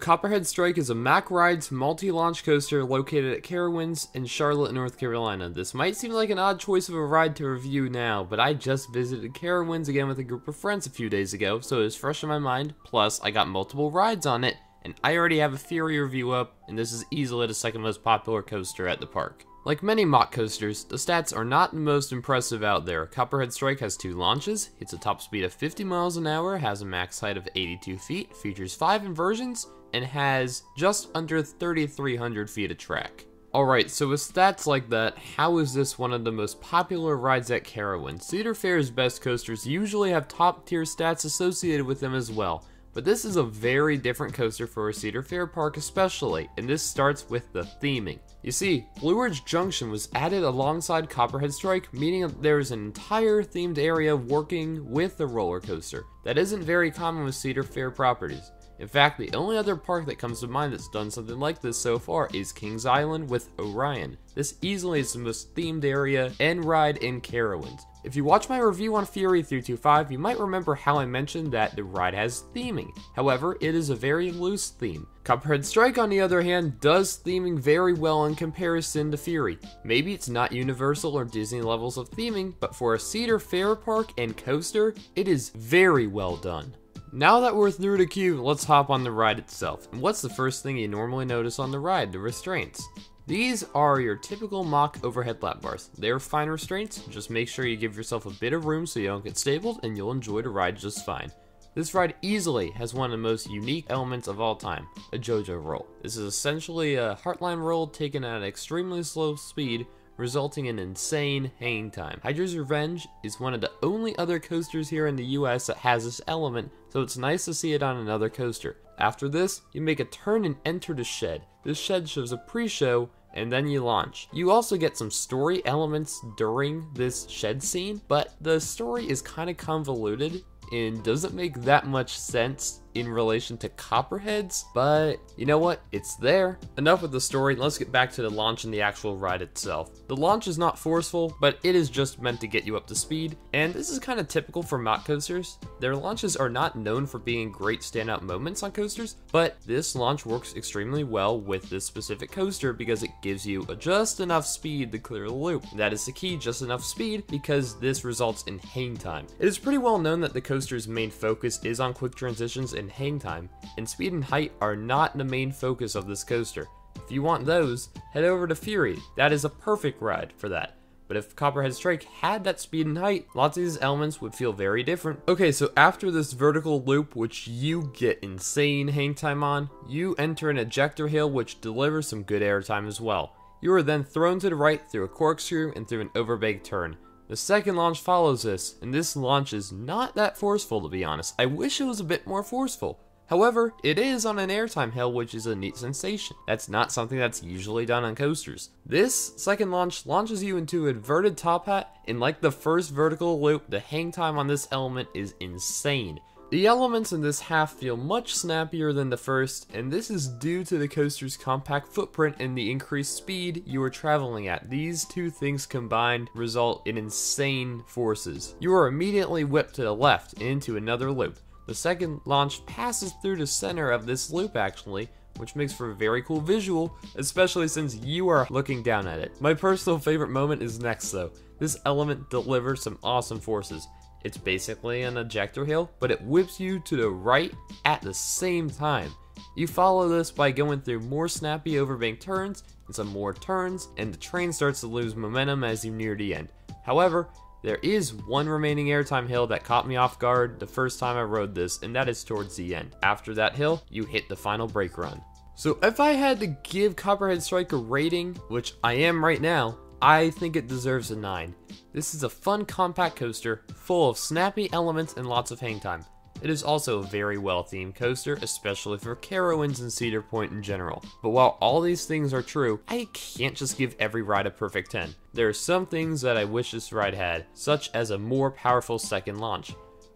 Copperhead Strike is a Mack Rides Multi-Launch coaster located at Carowinds in Charlotte, North Carolina. This might seem like an odd choice of a ride to review now, but I just visited Carowinds again with a group of friends a few days ago, so it was fresh in my mind. Plus, I got multiple rides on it, and I already have a Fury review up, and this is easily the second most popular coaster at the park. Like many mock coasters, the stats are not the most impressive out there. Copperhead Strike has 2 launches, hits a top speed of 50 miles an hour, has a max height of 82 feet, features 5 inversions, and has just under 3,300 feet of track. Alright, so with stats like that, how is this one of the most popular rides at Carowinds? Cedar Fair's best coasters usually have top tier stats associated with them as well. But this is a very different coaster for a Cedar Fair park especially, and this starts with the theming. You see, Blue Ridge Junction was added alongside Copperhead Strike, meaning that there is an entire themed area working with the roller coaster. That isn't very common with Cedar Fair properties. In fact, the only other park that comes to mind that's done something like this so far is Kings Island with Orion. This easily is the most themed area and ride in Carowinds. If you watch my review on Fury 325, you might remember how I mentioned that the ride has theming. However, it is a very loose theme. Copperhead Strike, on the other hand, does theming very well in comparison to Fury. Maybe it's not Universal or Disney levels of theming, but for a Cedar Fair park and coaster, it is very well done. Now that we're through the queue, let's hop on the ride itself. And what's the first thing you normally notice on the ride? The restraints. These are your typical mock overhead lap bars. They're fine restraints, just make sure you give yourself a bit of room so you don't get stapled and you'll enjoy the ride just fine. This ride easily has one of the most unique elements of all time, a Jojo Roll. This is essentially a heartline roll taken at an extremely slow speed, resulting in insane hang time. Hydra's Revenge is one of the only other coasters here in the US that has this element, so it's nice to see it on another coaster. After this, you make a turn and enter the shed. This shed shows a pre-show, and then you launch. You also get some story elements during this shed scene, but the story is kind of convoluted and doesn't make that much sense in relation to Copperhead's, but you know what? It's there. Enough with the story, let's get back to the launch and the actual ride itself. The launch is not forceful, but it is just meant to get you up to speed, and this is kind of typical for mock coasters. Their launches are not known for being great standout moments on coasters, but this launch works extremely well with this specific coaster because it gives you just enough speed to clear the loop. That is the key, just enough speed, because this results in hang time. It is pretty well known that the coaster's main focus is on quick transitions and hang time, and speed and height are not the main focus of this coaster. If you want those, head over to Fury. That is a perfect ride for that. But if Copperhead Strike had that speed and height, lots of these elements would feel very different. Okay, so after this vertical loop, which you get insane hang time on, you enter an ejector hill which delivers some good air time as well. You are then thrown to the right through a corkscrew and through an overbank turn. The second launch follows this, and this launch is not that forceful to be honest. I wish it was a bit more forceful. However, it is on an airtime hill, which is a neat sensation. That's not something that's usually done on coasters. This second launch launches you into an inverted top hat, and like the first vertical loop, the hang time on this element is insane. The elements in this half feel much snappier than the first, and this is due to the coaster's compact footprint and the increased speed you are traveling at. These two things combined result in insane forces. You are immediately whipped to the left into another loop. The second launch passes through the center of this loop actually, which makes for a very cool visual, especially since you are looking down at it. My personal favorite moment is next though. This element delivers some awesome forces. It's basically an ejector hill, but it whips you to the right at the same time. You follow this by going through more snappy overbank turns and some more turns, and the train starts to lose momentum as you near the end. However, there is one remaining airtime hill that caught me off guard the first time I rode this, and that is towards the end. After that hill, you hit the final brake run. So if I had to give Copperhead Strike a rating, which I am right now, I think it deserves a 9. This is a fun compact coaster, full of snappy elements and lots of hang time. It is also a very well themed coaster, especially for Carowinds and Cedar Point in general. But while all these things are true, I can't just give every ride a perfect 10. There are some things that I wish this ride had, such as a more powerful second launch.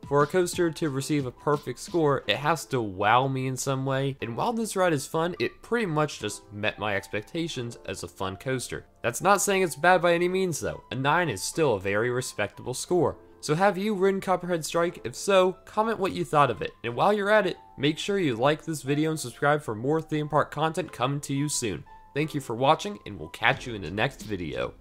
For a coaster to receive a perfect score, it has to wow me in some way, and while this ride is fun, it pretty much just met my expectations as a fun coaster. That's not saying it's bad by any means though, a 9 is still a very respectable score. So have you ridden Copperhead Strike? If so, comment what you thought of it, and while you're at it, Make sure you like this video and subscribe for more theme park content coming to you soon. Thank you for watching, and we'll catch you in the next video.